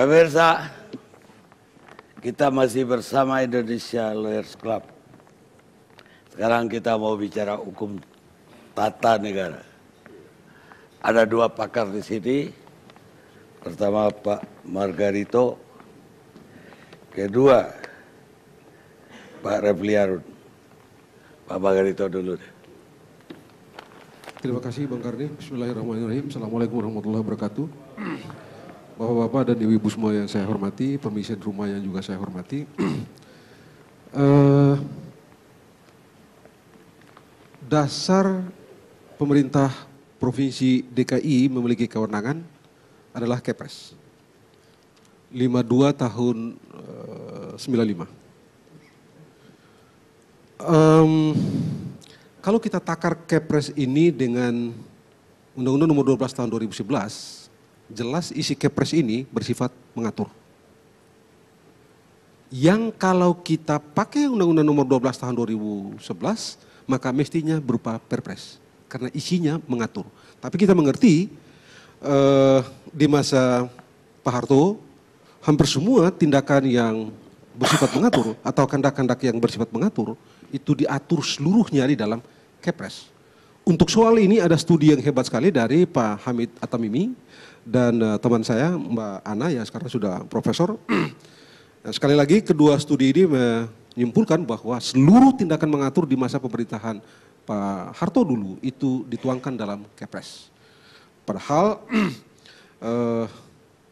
Pemirsa, kita masih bersama Indonesia Lawyers Club. Sekarang kita mau bicara hukum tata negara. Ada dua pakar di sini. Pertama Pak Margarito, kedua Pak Refli Harun. Pak Margarito dulu deh. Terima kasih Bang Karni. Bismillahirrahmanirrahim. Assalamualaikum warahmatullahi wabarakatuh. Bapak-bapak dan ibu-ibu semua yang saya hormati, pemirsa di rumah yang juga saya hormati. Dasar pemerintah Provinsi DKI memiliki kewenangan adalah Kepres 52 tahun 95. Kalau kita takar Kepres ini dengan Undang-Undang Nomor 12 Tahun 2011, jelas isi Kepres ini bersifat mengatur. Yang kalau kita pakai Undang-Undang Nomor 12 Tahun 2011, maka mestinya berupa Perpres, karena isinya mengatur. Tapi kita mengerti di masa Pak Harto, hampir semua tindakan yang bersifat mengatur atau kandak-kandak yang bersifat mengatur itu diatur seluruhnya di dalam Kepres. Untuk soal ini ada studi yang hebat sekali dari Pak Hamid Atamimi dan teman saya Mbak Ana yang sekarang sudah profesor. Nah, sekali lagi kedua studi ini menyimpulkan bahwa seluruh tindakan mengatur di masa pemerintahan Pak Harto dulu itu dituangkan dalam Kepres. Padahal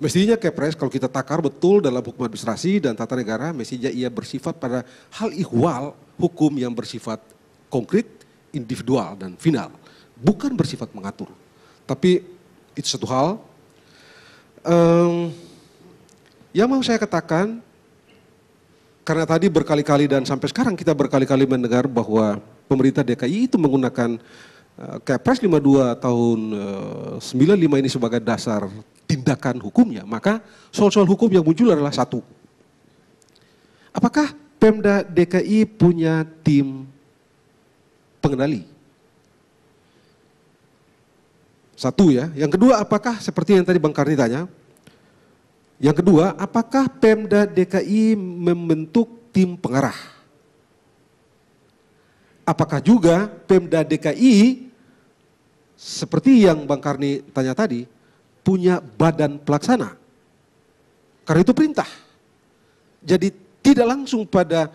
mestinya Kepres kalau kita takar betul dalam hukum administrasi dan tata negara, mestinya ia bersifat pada hal ihwal hukum yang bersifat konkret, individual dan final, bukan bersifat mengatur. Tapi itu satu hal. Yang mau saya katakan, karena tadi berkali-kali dan sampai sekarang kita berkali-kali mendengar bahwa pemerintah DKI itu menggunakan Kepres 52 tahun 95 ini sebagai dasar tindakan hukumnya, maka soal-soal hukum yang muncul adalah satu. Apakah Pemda DKI punya tim pengendali? Satu ya. Yang kedua, apakah seperti yang tadi Bang Karni tanya, yang kedua, apakah Pemda DKI membentuk tim pengarah? Apakah juga Pemda DKI seperti yang Bang Karni tanya tadi, punya badan pelaksana? Karena itu perintah. Jadi tidak langsung pada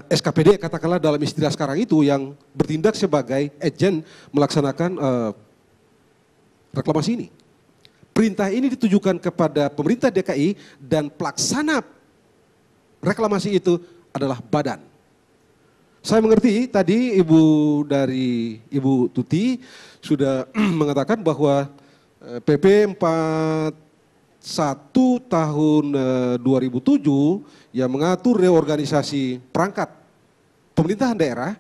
SKPD katakanlah dalam istilah sekarang itu yang bertindak sebagai agen melaksanakan reklamasi ini. Perintah ini ditujukan kepada pemerintah DKI dan pelaksana reklamasi itu adalah badan. Saya mengerti tadi Ibu Tuti sudah mengatakan bahwa PP 41 tahun 2007 yang mengatur reorganisasi perangkat pemerintahan daerah.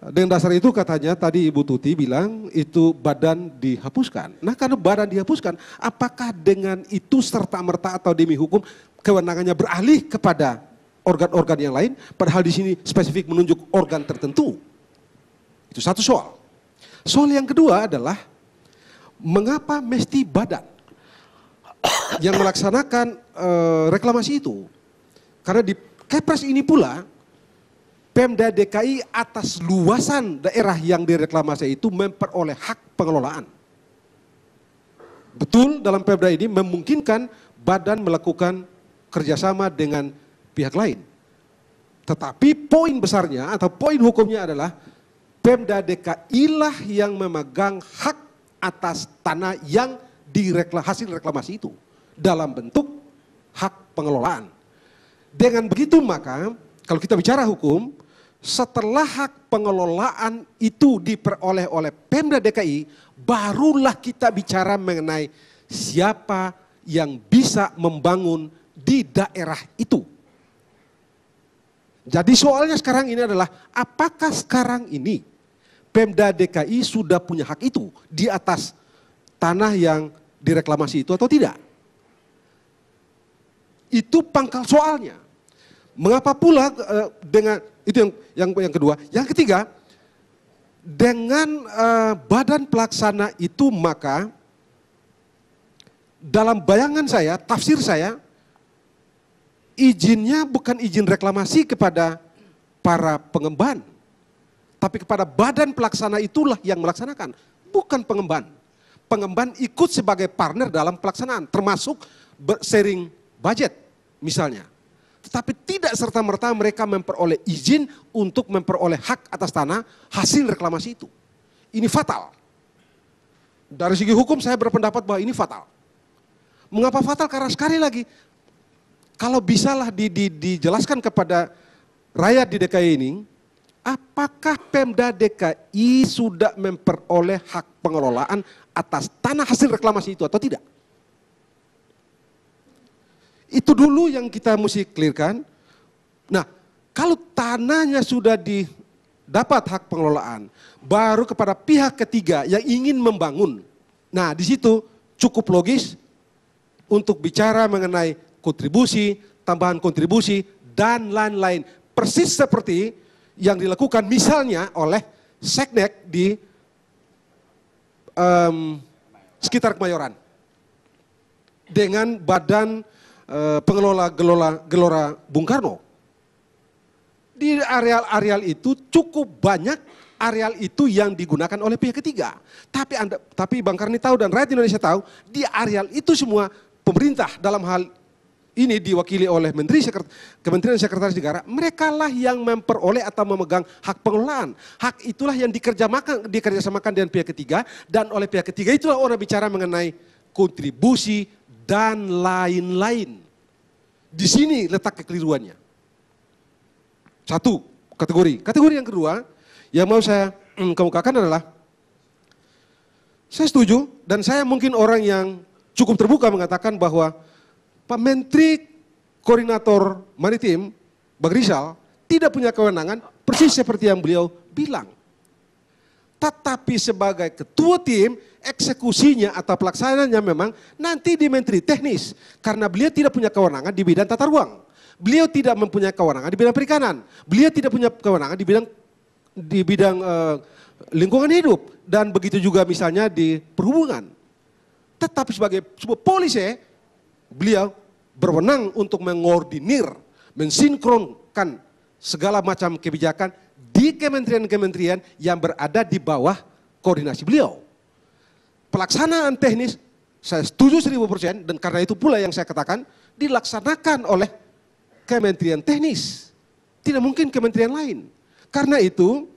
Dengan dasar itu katanya tadi Ibu Tuti bilang itu badan dihapuskan. Nah karena badan dihapuskan, apakah dengan itu serta-merta atau demi hukum kewenangannya beralih kepada organ-organ yang lain, padahal di sini spesifik menunjuk organ tertentu? Itu satu soal. Soal yang kedua adalah mengapa mesti badan yang melaksanakan reklamasi itu? Karena di Kepres ini pula Pemda DKI atas luasan daerah yang direklamasi itu memperoleh hak pengelolaan. Betul dalam Pemda ini memungkinkan badan melakukan kerjasama dengan pihak lain. Tetapi poin besarnya atau poin hukumnya adalah Pemda DKI lah yang memegang hak atas tanah yang hasil reklamasi itu dalam bentuk hak pengelolaan. Dengan begitu maka kalau kita bicara hukum, setelah hak pengelolaan itu diperoleh oleh Pemda DKI, barulah kita bicara mengenai siapa yang bisa membangun di daerah itu. Jadi soalnya sekarang ini adalah apakah sekarang ini Pemda DKI sudah punya hak itu di atas tanah yang direklamasi itu atau tidak? Itu pangkal soalnya. Mengapa pula dengan itu yang kedua, yang ketiga, dengan badan pelaksana itu maka dalam bayangan saya, tafsir saya, izinnya bukan izin reklamasi kepada para pengemban, tapi kepada badan pelaksana itulah yang melaksanakan, bukan pengemban. Pengemban ikut sebagai partner dalam pelaksanaan, termasuk sharing budget misalnya. Tetapi tidak serta-merta mereka memperoleh izin untuk memperoleh hak atas tanah hasil reklamasi itu. Ini fatal. Dari segi hukum saya berpendapat bahwa ini fatal. Mengapa fatal? Karena sekali lagi, kalau bisalah dijelaskan kepada rakyat di DKI ini, apakah Pemda DKI sudah memperoleh hak pengelolaan atas tanah hasil reklamasi itu atau tidak? Itu dulu yang kita mesti clearkan. Nah, kalau tanahnya sudah dapat hak pengelolaan, baru kepada pihak ketiga yang ingin membangun. Nah, di situ cukup logis untuk bicara mengenai kontribusi, tambahan kontribusi, dan lain-lain. Persis seperti yang dilakukan misalnya oleh Seknek di sekitar Kemayoran. Dengan badan pengelola gelora Bung Karno. Di areal-areal itu cukup banyak areal itu yang digunakan oleh pihak ketiga. Tapi Bang Karni tahu dan rakyat Indonesia tahu, di areal itu semua pemerintah dalam hal ini diwakili oleh Kementerian Sekretaris Negara, mereka lah yang memperoleh atau memegang hak pengelolaan. Hak itulah yang dikerjasamakan dengan pihak ketiga, dan oleh pihak ketiga itulah orang bicara mengenai kontribusi dan lain-lain. Di sini letak kekeliruannya. Satu, kategori. Kategori yang kedua yang mau saya kemukakan adalah, saya setuju dan saya mungkin orang yang cukup terbuka mengatakan bahwa Pak Menteri Koordinator Maritim, Bang Rizal, tidak punya kewenangan persis seperti yang beliau bilang. Tetapi sebagai ketua tim, eksekusinya atau pelaksanaannya memang nanti di Menteri Teknis. Karena beliau tidak punya kewenangan di bidang tata ruang. Beliau tidak mempunyai kewenangan di bidang perikanan. Beliau tidak punya kewenangan di bidang lingkungan hidup. Dan begitu juga misalnya di perhubungan. Tetapi sebagai sebuah polisi, beliau berwenang untuk mengordinir, mensinkronkan segala macam kebijakan di kementerian-kementerian yang berada di bawah koordinasi beliau. Pelaksanaan teknis saya setuju 1000% dan karena itu pula yang saya katakan dilaksanakan oleh kementerian teknis. Tidak mungkin kementerian lain. Karena itu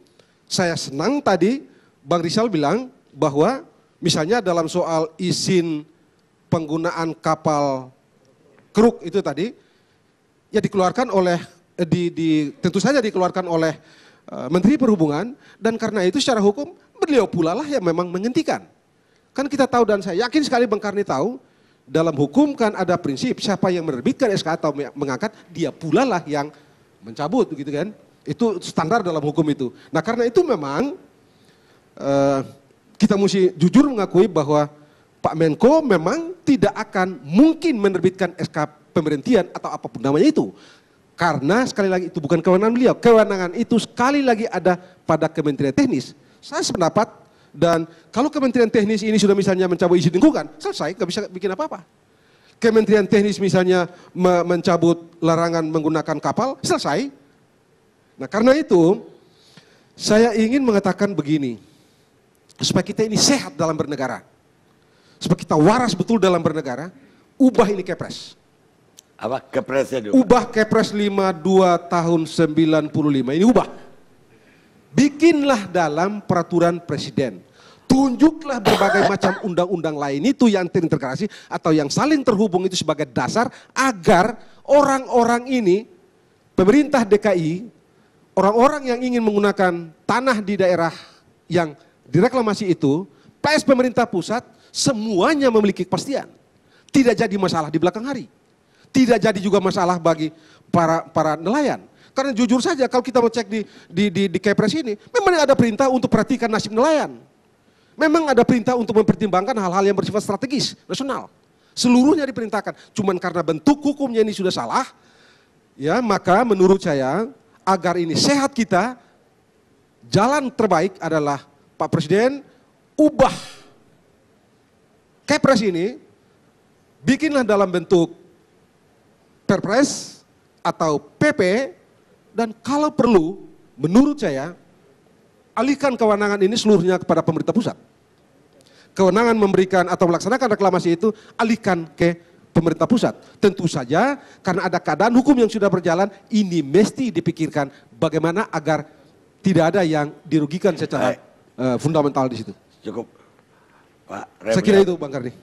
saya senang tadi Bang Rizal bilang bahwa misalnya dalam soal izin penggunaan kapal keruk itu tadi ya dikeluarkan oleh tentu saja dikeluarkan oleh Menteri Perhubungan, dan karena itu secara hukum beliau pula lah yang memang menghentikan. Kan kita tahu dan saya yakin sekali Bang Karni tahu, dalam hukum kan ada prinsip siapa yang menerbitkan SK atau mengangkat, dia pula lah yang mencabut gitu kan. Itu standar dalam hukum itu. Nah karena itu memang kita mesti jujur mengakui bahwa Pak Menko memang tidak akan mungkin menerbitkan SK pemberhentian atau apapun namanya itu. Karena sekali lagi itu bukan kewenangan beliau. Kewenangan itu sekali lagi ada pada Kementerian Teknis. Saya sependapat, dan kalau Kementerian Teknis ini sudah misalnya mencabut izin lingkungan, selesai, nggak bisa bikin apa-apa. Kementerian Teknis misalnya mencabut larangan menggunakan kapal, selesai. Nah karena itu saya ingin mengatakan begini, supaya kita ini sehat dalam bernegara, supaya kita waras betul dalam bernegara, ubah ini Kepres. Apa Kepresnya dulu? Ubah Kepres 52 tahun 95 ini ubah. Bikinlah dalam peraturan presiden. Tunjuklah berbagai macam undang-undang lain itu yang terintegrasi atau yang saling terhubung itu sebagai dasar agar orang-orang ini, pemerintah DKI, orang-orang yang ingin menggunakan tanah di daerah yang direklamasi itu, PS pemerintah pusat semuanya memiliki kepastian. Tidak jadi masalah di belakang hari. Tidak jadi juga masalah bagi para nelayan. Karena jujur saja kalau kita mau cek di Kepres ini, memang ada perintah untuk perhatikan nasib nelayan. Memang ada perintah untuk mempertimbangkan hal-hal yang bersifat strategis, nasional. Seluruhnya diperintahkan. Cuman karena bentuk hukumnya ini sudah salah, ya maka menurut saya agar ini sehat kita, jalan terbaik adalah Pak Presiden ubah Kepres ini bikinlah dalam bentuk Perpres atau PP, dan kalau perlu, menurut saya, alihkan kewenangan ini seluruhnya kepada pemerintah pusat. Kewenangan memberikan atau melaksanakan reklamasi itu alihkan ke pemerintah pusat. Tentu saja karena ada keadaan hukum yang sudah berjalan, ini mesti dipikirkan bagaimana agar tidak ada yang dirugikan secara fundamental di situ. Cukup, Pak Saya kira itu, Bang Karni.